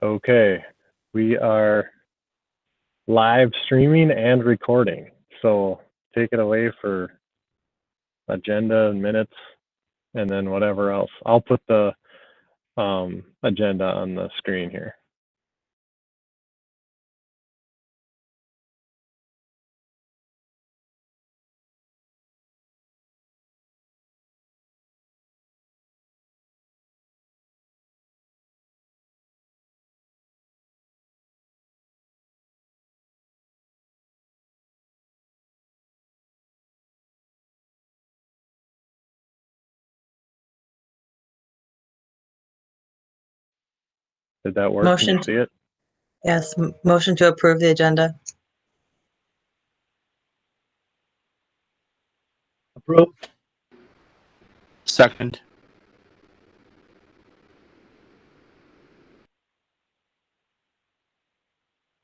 Okay, we are live streaming and recording. So take it away for agenda and minutes and then whatever else. I'll put the agenda on the screen here. Did that work? Can you see it? Yes, motion to approve the agenda. Approve. Second.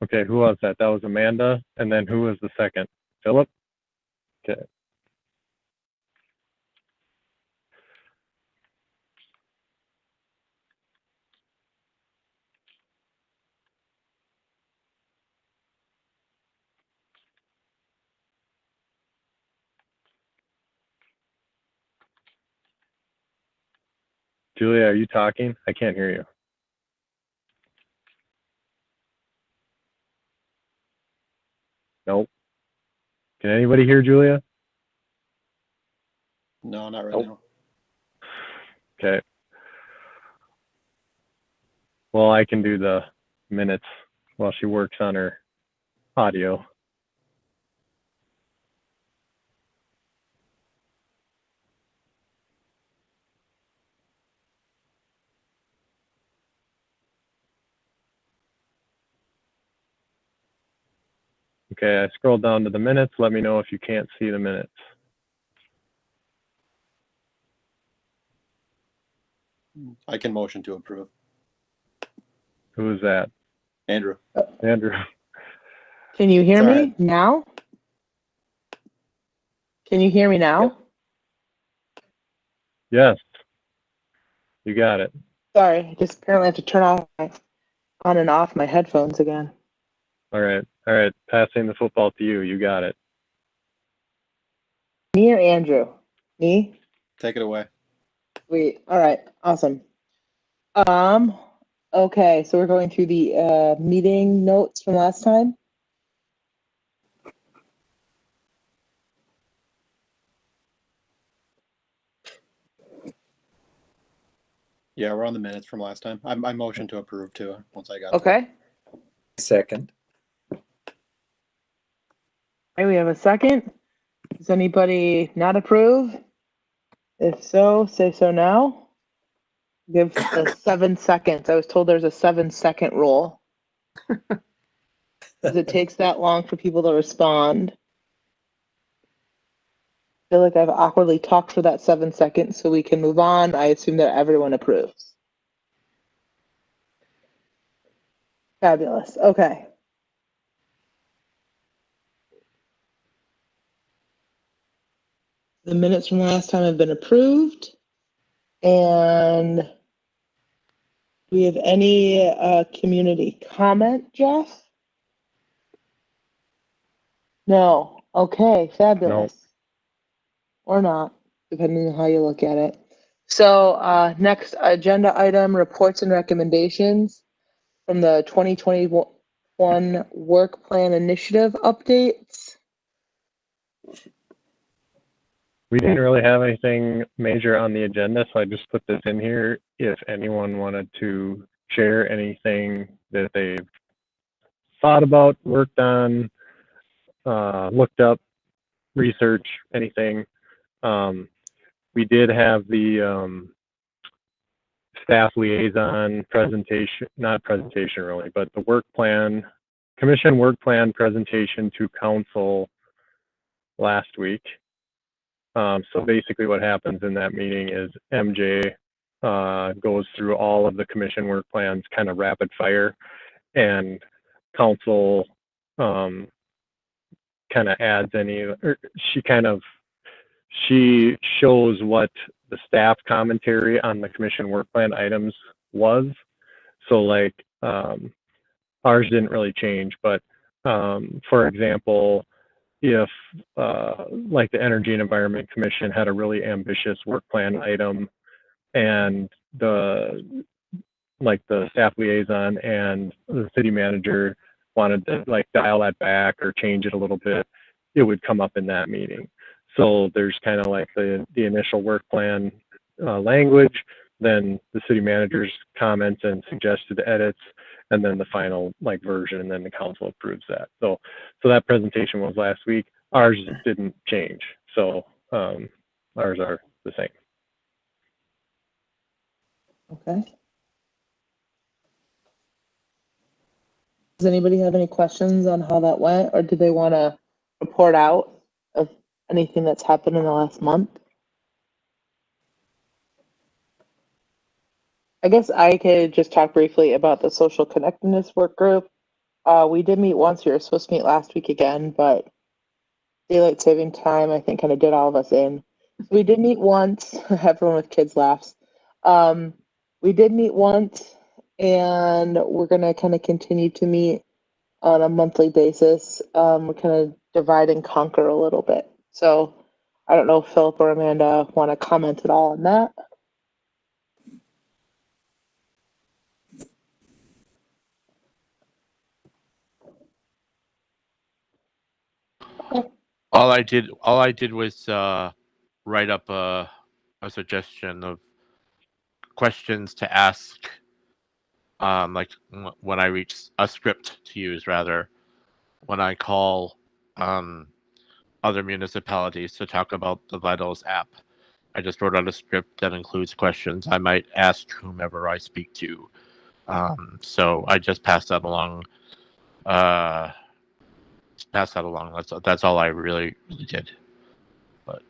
Okay, who was that? That was Amanda. And then who was the second? Philip? Okay. Julia, are you talking? I can't hear you. Nope. Can anybody hear Julia? No, not right now. Okay. Well, I can do the minutes while she works on her audio. Okay, I scrolled down to the minutes. Let me know if you can't see the minutes. I can motion to approve. Who is that? Andrew. Andrew. Can you hear Sorry. me now? Can you hear me now? Yes. You got it. Sorry, I just apparently have to turn off on and off my headphones again. All right. All right. Passing the football to you. You got it. Me or Andrew? Me? Take it away. Sweet. All right. Awesome. Okay, so we're going through the meeting notes from last time. Yeah, we're on the minutes from last time. I motion to approve too, once I got Okay. Second. Okay, we have a second. Does anybody not approve? If so, say so now. Give the 7 seconds. I was told there's a 7-second rule. Because it takes that long for people to respond. I feel like I've awkwardly talked for that 7 seconds, so we can move on. I assume that everyone approves. Fabulous. Okay. The minutes from last time have been approved. And do we have any community comment, Jeff? No. Okay, fabulous. No. Or not, depending on how you look at it. So next agenda item, reports and recommendations from the 2021 work plan initiative updates. We didn't really have anything major on the agenda, so I just put this in here. If anyone wanted to share anything that they've thought about, worked on, looked up, research, anything. We did have the staff liaison presentation, not presentation really, but the work plan, commission work plan presentation to council last week. So basically what happens in that meeting is MJ goes through all of the commission work plans kind of rapid fire, and council kind of adds any, or she shows what the staff commentary on the commission work plan items was. So like Ours didn't really change, but for example, if like the Energy and Environment Commission had a really ambitious work plan item, and the staff liaison and the city manager wanted to like dial that back or change it a little bit, it would come up in that meeting. So there's kind of like the initial work plan language, then the city manager's comments and suggested edits, and then the final like version, and then the council approves that. So that presentation was last week. Ours didn't change, so ours are the same. Okay. Does anybody have any questions on how that went, or do they want to report out of anything that's happened in the last month? I guess I could just talk briefly about the social connectedness work group. We did meet once. We were supposed to meet last week again, but daylight saving time, I think, kind of did all of us in. We did meet once. Everyone with kids laughs. We did meet once, and we're going to kind of continue to meet on a monthly basis. We're kind of divide and conquer a little bit. So I don't know if Philip or Amanda want to comment at all on that. All I did was write up a suggestion of questions to ask, like when I reach a script to use, rather, when I call other municipalities to talk about the Vitals app. I just wrote out a script that includes questions I might ask whomever I speak to. So I just passed that along. That's all I really did. But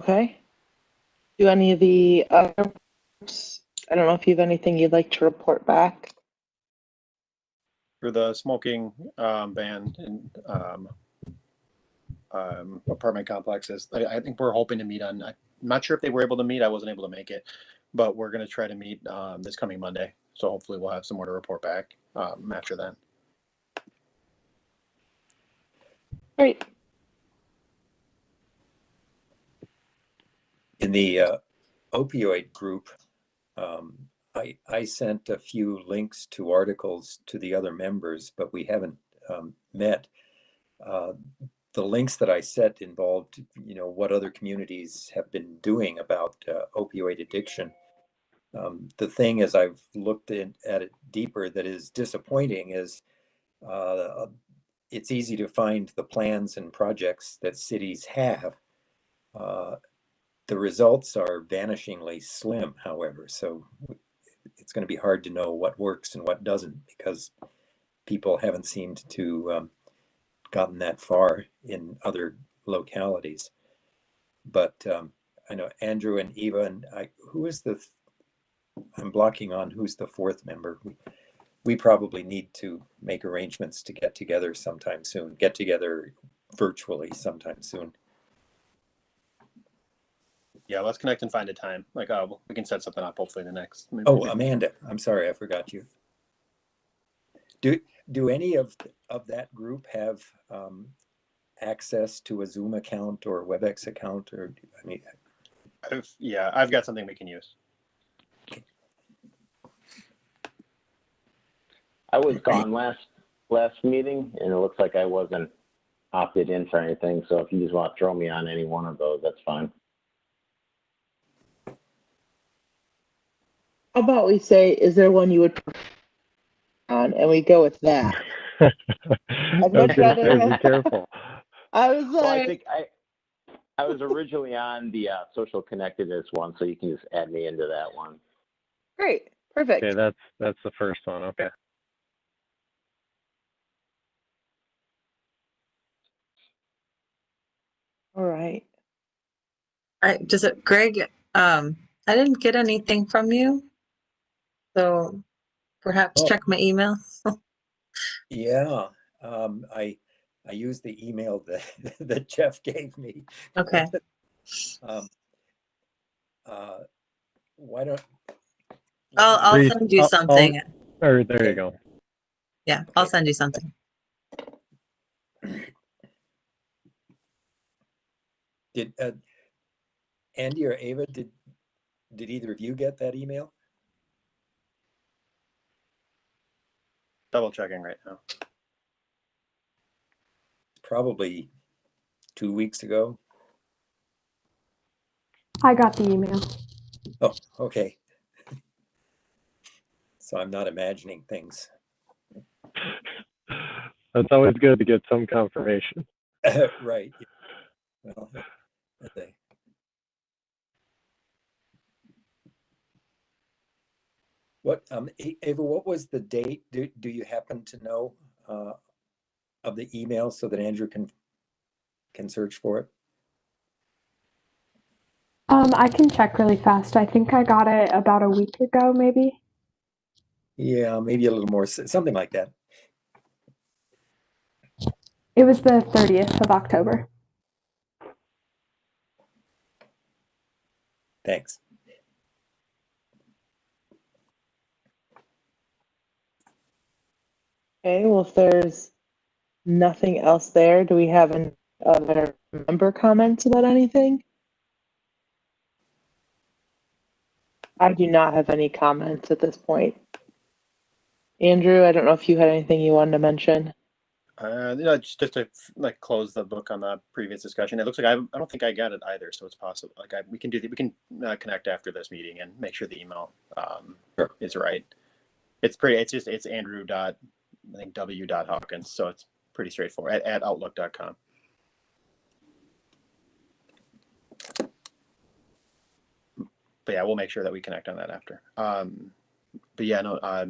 Okay. Do any of the other groups, I don't know if you have anything you'd like to report back. For the smoking ban in apartment complexes, I think we're hoping to meet on, I'm not sure if they were able to meet. I wasn't able to make it, but we're going to try to meet this coming Monday. So hopefully we'll have some more to report back after that. Great. In the opioid group, I sent a few links to articles to the other members, but we haven't met. The links that I sent involved, what other communities have been doing about opioid addiction. The thing, as I've looked at it deeper, that is disappointing is it's easy to find the plans and projects that cities have. The results are vanishingly slim, however, so it's going to be hard to know what works and what doesn't, because people haven't seemed to gotten that far in other localities. But I know Andrew and Eva and I'm blocking on who's the fourth member. We probably need to make arrangements to get together sometime soon, get together virtually sometime soon. Yeah, let's connect and find a time. Like, we can set something up hopefully the next. Oh, Amanda, I'm sorry, I forgot you. Do any of that group have access to a Zoom account or a WebEx account, or I mean? I've got something we can use. I was gone last meeting, and it looks like I wasn't opted in for anything. So if you just want to throw me on any one of those, that's fine. How about we say, is there one you would prefer on, and we go with that? I'd much rather be careful. I was like, well, I think I was originally on the social connectedness one, so you can just add me into that one. Great, perfect. Okay, that's the first one. Okay. All right. All right, Greg, I didn't get anything from you, so perhaps check my email. Yeah, I used the email that Jeff gave me. Okay. why don't? I'll Reese, send you I'll- something. Or there you Okay. go. Yeah, I'll send you something. Did Andy or Ava, did either of you get that email? Double checking right now. Probably 2 weeks ago. I got the email. Oh, okay. So I'm not imagining things. That's always good to get some confirmation. Right. Well, okay. What, Ava, what was the date? Do you happen to know of the email so that Andrew can search for it? I can check really fast. I think I got it about a week ago, maybe. Yeah, maybe a little more, something like that. It was the 30th of October. Thanks. Okay, well, if there's nothing else there, do we have any other member comments about anything? I do not have any comments at this point. Andrew, I don't know if you had anything you wanted to mention. Just to like close the book on the previous discussion. It looks like I don't think I got it either, so it's possible. Like we can connect after this meeting and make sure the email Sure. is right. It's Andrew dot I think W dot Hawkins, so it's pretty straightforward at outlook.com. But yeah, we'll make sure that we connect on that after. But yeah, no, I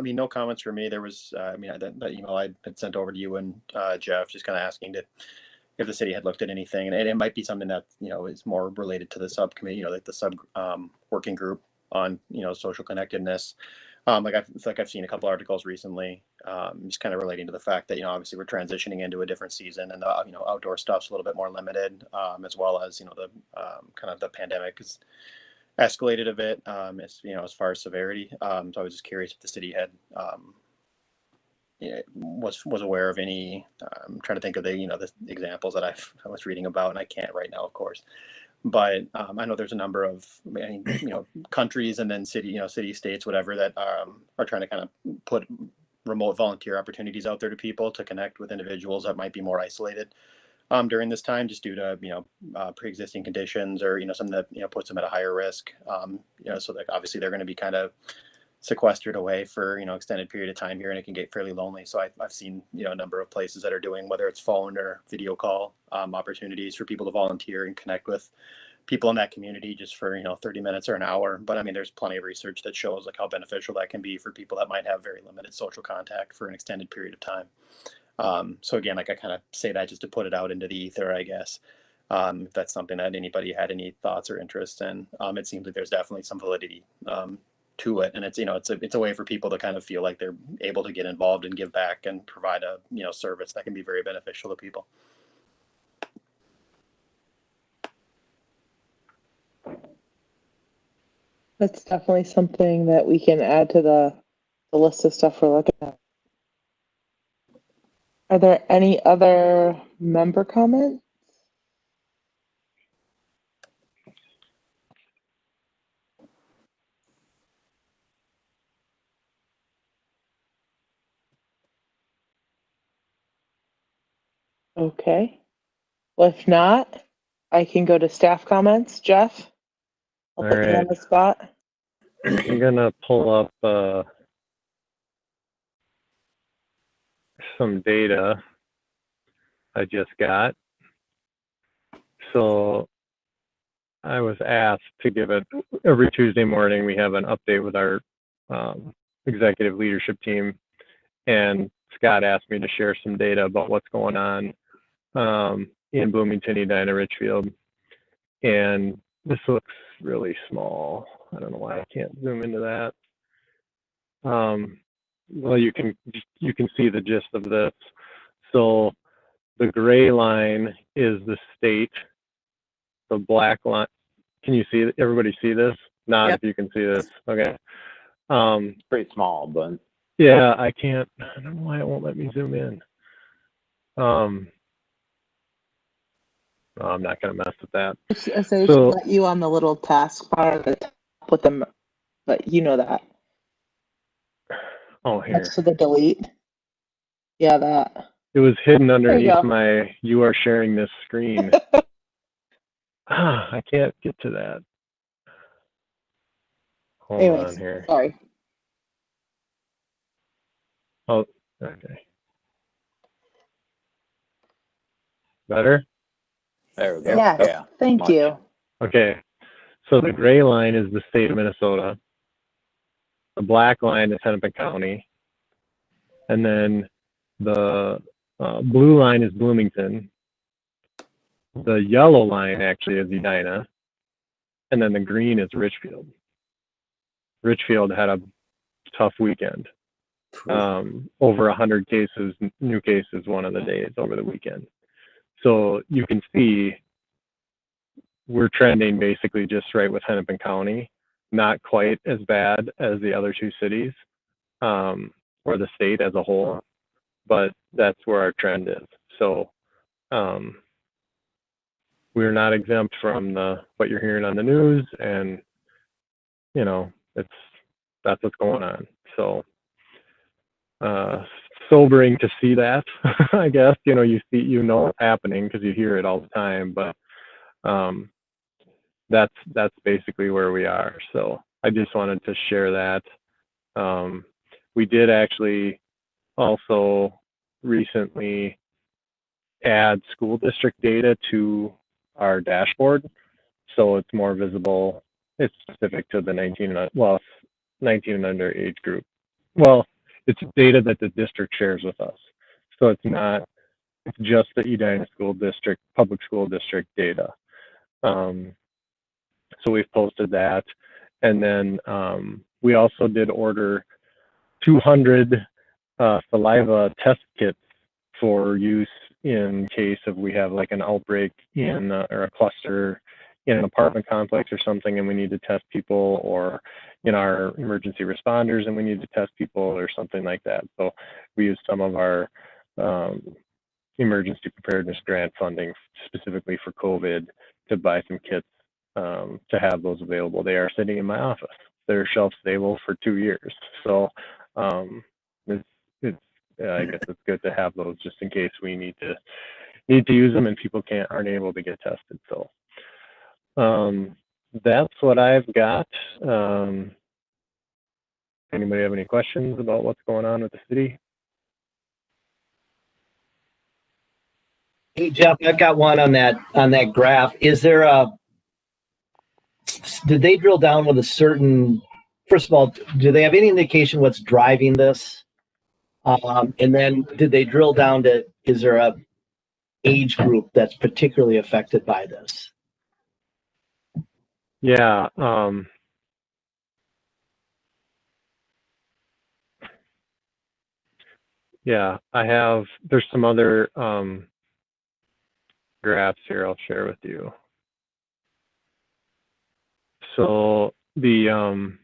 mean, no comments for me. There was, that email I had sent over to you and Jeff, just kind of asking if the city had looked at anything, and it might be something that is more related to the subcommittee, like the sub working group on social connectedness. I've seen a couple articles recently, just kind of relating to the fact that obviously we're transitioning into a different season, and the outdoor stuff's a little bit more limited, as well as the kind of the pandemic is escalated a bit, as far as severity. So I was just curious if the city had was aware of any. I'm trying to think of the examples that I was reading about, and I can't right now, of course. But I know there's a number of countries and then city states, whatever, that are trying to kind of put remote volunteer opportunities out there to people to connect with individuals that might be more isolated during this time, just due to pre-existing conditions or something that puts them at a higher risk. So like obviously they're going to be kind of sequestered away for extended period of time here, and it can get fairly lonely. So I've seen a number of places that are doing, whether it's phone or video call opportunities for people to volunteer and connect with people in that community just for 30 minutes or an hour. But I mean, there's plenty of research that shows like how beneficial that can be for people that might have very limited social contact for an extended period of time. So again, like I kind of say that just to put it out into the ether, I guess. If that's something that anybody had any thoughts or interest in, it seems like there's definitely some validity to it, and it's it's a way for people to kind of feel like they're able to get involved and give back and provide a service that can be very beneficial to people. That's definitely something that we can add to the list of stuff we're looking at. Are there any other member comments? Okay. Well, if not, I can go to staff comments. Jeff, I'll All put you on right. the spot. I'm gonna pull up some data I just got. So I was asked to give it every Tuesday morning. We have an update with our executive leadership team, and Scott asked me to share some data about what's going on in Bloomington, Edina, Richfield. And this looks really small. I don't know why I can't zoom into that. Well, you can see the gist of this. So the gray line is the state. The black line. Can you see? Everybody see this? not Yep. if you can see this. Okay. Pretty small, but Yeah, I can't. I don't know why it won't let me zoom in. No, I'm not gonna mess with that. So So let you on the little taskbar at the top with them, but you know that. oh, here. Next to the delete. Yeah, that. It was hidden There you underneath go. my "you are sharing this screen." I can't get to that. Hold Anyways, on here. sorry. Oh, okay. Better? there we go. Yes, Yeah. thank much. you. Okay. So the gray line is the state of Minnesota. The black line is Hennepin County. And then the blue line is Bloomington. The yellow line actually is Edina. And then the green is Richfield. Richfield had a tough weekend. Over 100 cases, new cases, one of the days over the weekend. So you can see we're trending basically just right with Hennepin County, not quite as bad as the other two cities or the state as a whole, but that's where our trend is. So we're not exempt from what you're hearing on the news, and you know that's what's going on. So sobering to see that. I guess you know what's happening because you hear it all the time, but that's basically where we are. So I just wanted to share that. We did actually also recently add school district data to our dashboard, so it's more visible. It's specific to the 19 and under age group. Well, it's data that the district shares with us, so it's just the Edina School District, public school district data. So we've posted that, and then we also did order 200 saliva test kits for use in case of we have like an outbreak in or a cluster in an apartment complex or something, and we need to test people, or in our emergency responders and we need to test people or something like that. So we use some of our emergency preparedness grant funding specifically for COVID to buy some kits to have those available. They are sitting in my office. They're shelf stable for 2 years. So I guess it's good to have those just in case we need to use them and people aren't able to get tested. So that's what I've got. Anybody have any questions about what's going on with the city? Hey Jeff, I've got one on that graph. Is there did they drill down with a certain, first of all, do they have any indication what's driving this? And then did they drill down to, is there a age group that's particularly affected by this? Yeah. Yeah, there's some other graphs here I'll share with you. So the,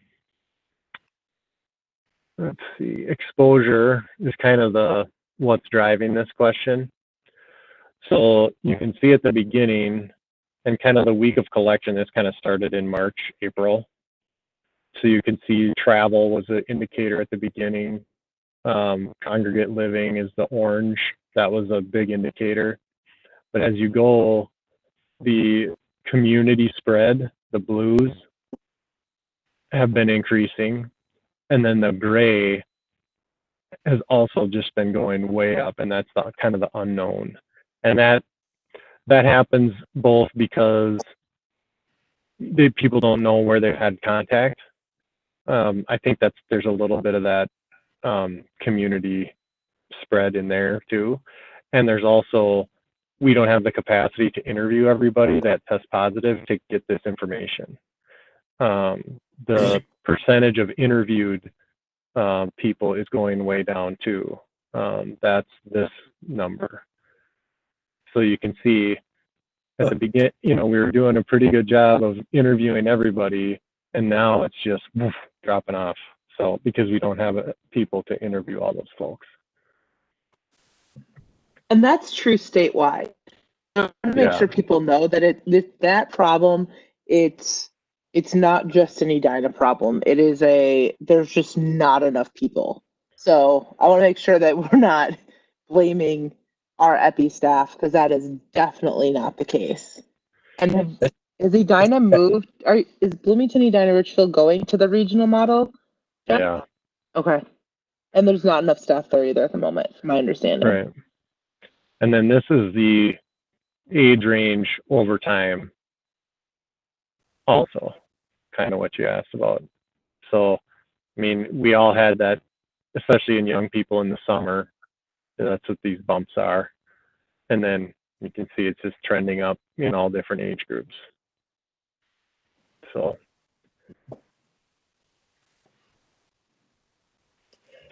let's see, exposure is kind of what's driving this question. So you can see at the beginning and kind of the week of collection, this kind of started in March, April. So you can see travel was an indicator at the beginning. Congregate living is the orange. That was a big indicator. But as you go, the community spread, the blues, have been increasing. And then the gray has also just been going way up, and that's kind of the unknown. And that happens both because people don't know where they've had contact. I think there's a little bit of that community spread in there too. And there's also, we don't have the capacity to interview everybody that tests positive to get this information. The percentage of interviewed people is going way down too. That's this number. So you can see at the beginning, we were doing a pretty good job of interviewing everybody, and now it's just woof, dropping off. So because we don't have people to interview all those folks. And that's true statewide. I want to make Yeah. sure people know that that problem, it's not just an Edina problem. It is there's just not enough people. So I want to make sure that we're not blaming our epi staff, because that is definitely not the case. And is Edina moved? Is Bloomington, Edina, Richfield going to the regional model? Yeah. Okay. And there's not enough staff there either at the moment, from my understanding. Right. And then this is the age range over time also, kind of what you asked about. So, I mean, we all had that, especially in young people in the summer. That's what these bumps are. And then you can see it's just trending up in all different age groups. So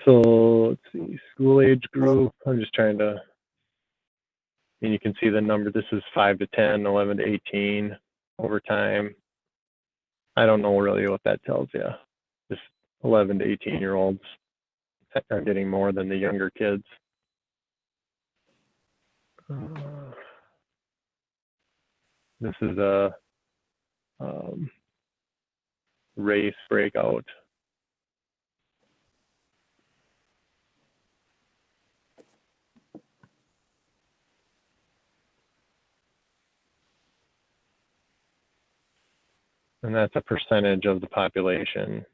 let's see, school age group. I'm just trying to, and you can see the number. This is 5 to 10, 11 to 18 over time. I don't know really what that tells you. Just 11 to 18-year-olds are getting more than the younger kids. This is a race breakout. And that's a percentage of the population.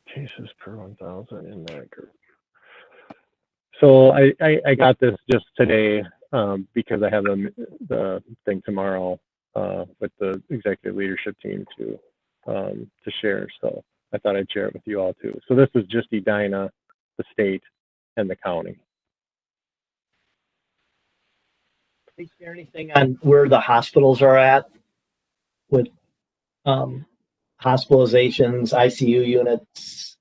Cases per 1,000 in that group. So I got this just today because I have the thing tomorrow with the executive leadership team to share. So I thought I'd share it with you all too. So this is just Edina, the state, and the county. Is there anything on where the hospitals are at with hospitalizations, ICU units?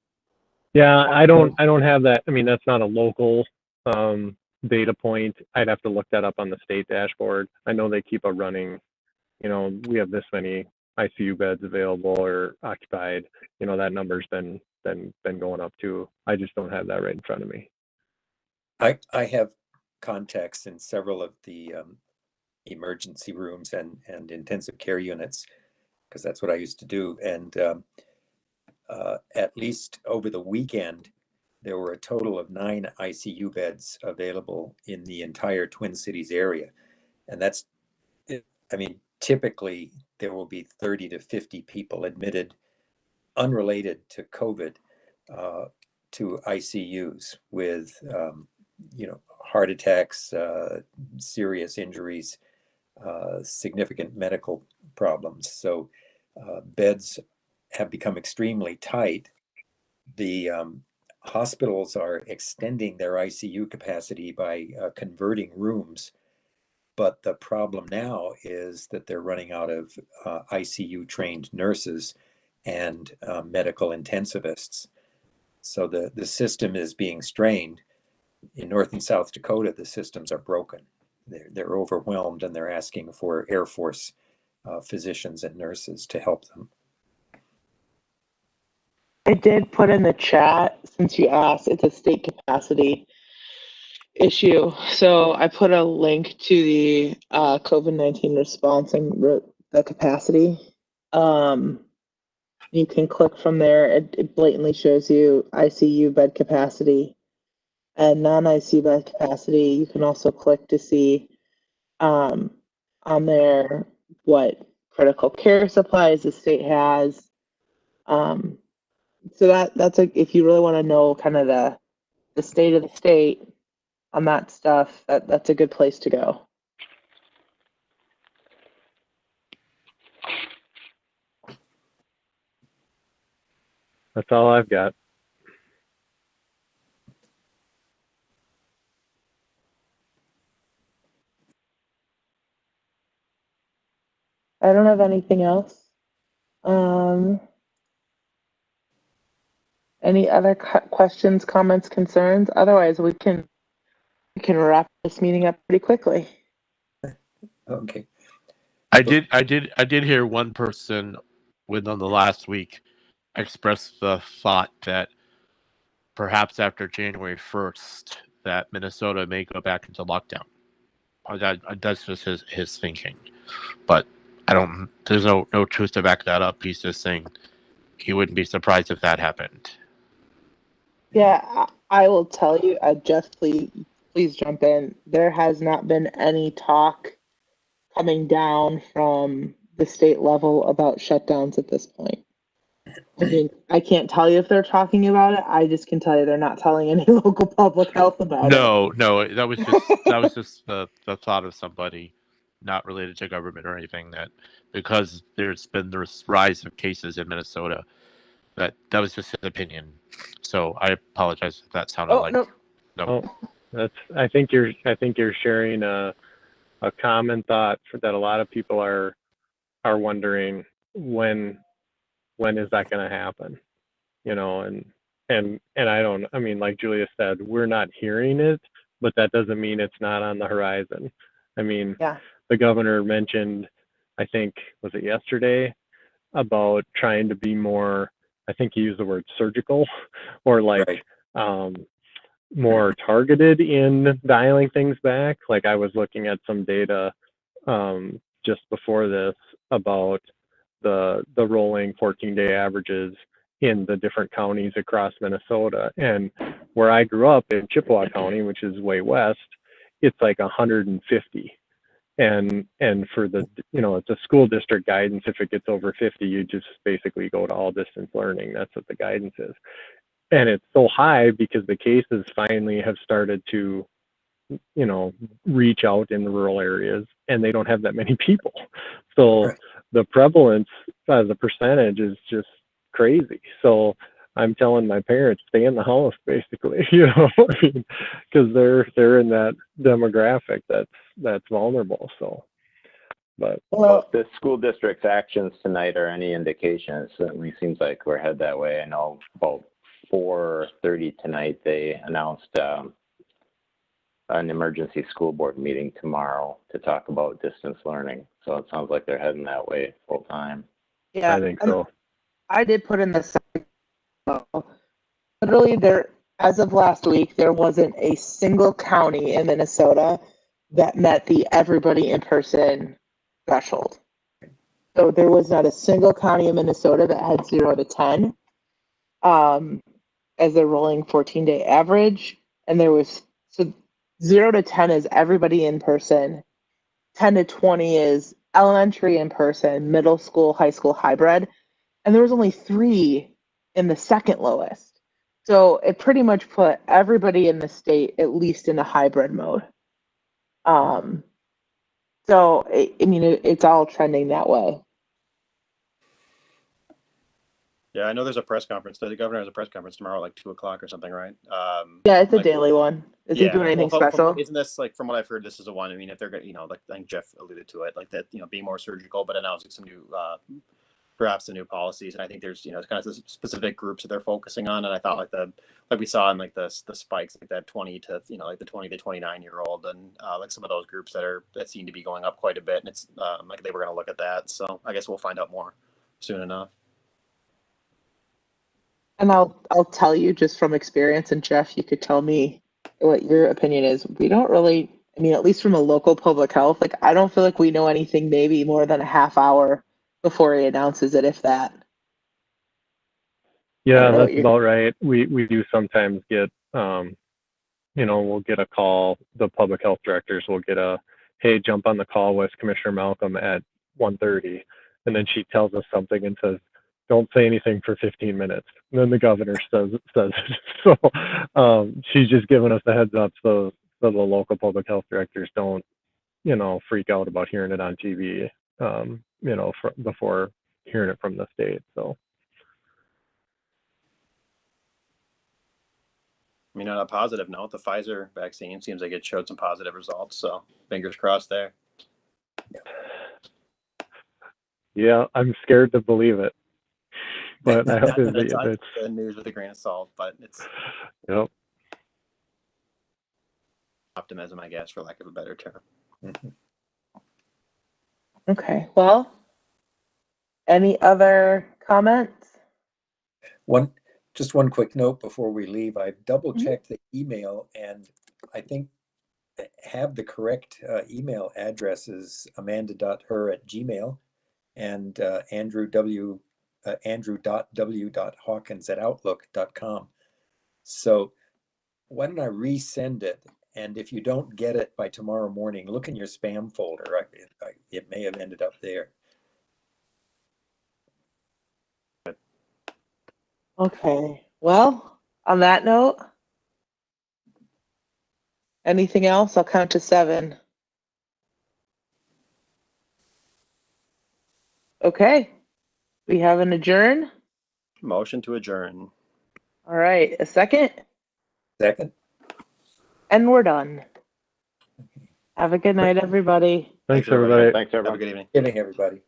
Yeah, I don't have that. I mean, that's not a local data point. I'd have to look that up on the state dashboard. I know they keep a running, you know, we have this many ICU beds available or occupied. You know, that number's been going up too. I just don't have that right in front of me. I have contacts in several of the emergency rooms and intensive care units, because that's what I used to do. And at least over the weekend, there were a total of 9 ICU beds available in the entire Twin Cities area. And that's, I mean, typically there will be 30 to 50 people admitted unrelated to COVID to ICUs with, you know, heart attacks, serious injuries, significant medical problems. So beds have become extremely tight. The hospitals are extending their ICU capacity by converting rooms. But the problem now is that they're running out of ICU trained nurses and medical intensivists. So the system is being strained. In North and South Dakota, the systems are broken. They're overwhelmed, and they're asking for Air Force physicians and nurses to help them. I did put in the chat, since you asked, it's a state capacity issue. So I put a link to the COVID-19 response and the capacity. You can click from there. It blatantly shows you ICU bed capacity and non-ICU bed capacity. You can also click to see on there what critical care supplies the state has. So that's if you really want to know kind of the state of the state on that stuff, that's a good place to go. That's all I've got. I don't have anything else. Any other questions, comments, concerns? Otherwise, we can wrap this meeting up pretty quickly. Okay. I did hear one person within the last week express the thought that perhaps after January 1st, that Minnesota may go back into lockdown. That's just his thinking. But I don't. There's no truth to back that up. He's just saying he wouldn't be surprised if that happened. Yeah, I will tell you, Jeff, please jump in. There has not been any talk coming down from the state level about shutdowns at this point. I mean, I can't tell you if they're talking about it. I just can tell you they're not telling any local public health about it. No, that was just the thought of somebody not related to government or anything, that because there's been this rise of cases in Minnesota, that was just his opinion. So I apologize if that sounded like no. That's. I think you're sharing a common thought that a lot of people are wondering when is that going to happen, and I mean, like Julia said, we're not hearing it, but that doesn't mean it's not on the horizon. I mean, Yeah. The governor mentioned, I think, was it yesterday, about trying to be more, I think he used the word surgical, or like more targeted in dialing things back. Like I was looking at some data just before this about the rolling 14-day averages in the different counties across Minnesota. And where I grew up in Chippewa County, which is way west, it's like 150. And for the, it's a school district guidance. If it gets over 50, you just basically go to all distance learning. That's what the guidance is. And it's so high because the cases finally have started to, reach out in the rural areas, and they don't have that many people. So the prevalence as a percentage is just crazy. So I'm telling my parents, stay in the house, basically, because they're in that demographic that's vulnerable. So, but well, if the school district's actions tonight are any indication, it certainly seems like we're headed that way. I know about 4:30 tonight they announced an emergency school board meeting tomorrow to talk about distance learning. So it sounds like they're heading that way full time. Yeah, I think so. I did put in the literally there, as of last week, there wasn't a single county in Minnesota that met the everybody in person threshold. So there was not a single county in Minnesota that had 0 to 10 as their rolling 14-day average. And there was, so 0 to 10 is everybody in person. 10 to 20 is elementary in person, middle school, high school hybrid. And there was only 3 in the second lowest. So it pretty much put everybody in the state at least in a hybrid mode. So it's all trending that way. Yeah, I know there's a press conference. The governor has a press conference tomorrow at like 2:00 or something, right? Yeah, it's a daily one. Is he doing anything special? Isn't this, like, from what I've heard, this is a one? I mean, if they're going, like I think Jeff alluded to it, like that, being more surgical, but announcing some new, perhaps the new policies. And I think there's, it's kind of specific groups that they're focusing on. And I thought like we saw in like the spikes, like that 20 to, like the 20 to 29-year-old, and like some of those groups that seem to be going up quite a bit. And it's like they were going to look at that. So I guess we'll find out more soon enough. And I'll tell you just from experience, and Jeff, you could tell me what your opinion is. We don't really, at least from a local public health, like I don't feel like we know anything maybe more than a half hour before he announces it, if that. Yeah, that's about right. We do sometimes get, we'll get a call. The public health directors will get hey, jump on the call with Commissioner Malcolm at 1:30. And then she tells us something and says, don't say anything for 15 minutes. And then the governor says it. So she's just giving us a heads up so the local public health directors don't, freak out about hearing it on TV, before hearing it from the state. So. I mean, on a positive note, the Pfizer vaccine seems like it showed some positive results. So fingers crossed there. Yeah, I'm scared to believe it. But I hope it's the news with a grain of salt, but it's optimism, I guess, for lack of a better term. Mm-hmm. Okay, well, any other comments? Just one quick note before we leave. I've double checked the email and I think have the correct email addresses, amanda.her@gmail and andrew.w.hawkins@outlook.com. So why don't I resend it? And if you don't get it by tomorrow morning, look in your spam folder. It may have ended up there. Okay, well, on that note, anything else? I'll count to 7. Okay, we have an adjourn. Motion to adjourn. All right, a second, Second. and we're done. Have a good night, everybody. Thanks, everybody. Thanks, Have a everyone. good evening. Good evening, everybody.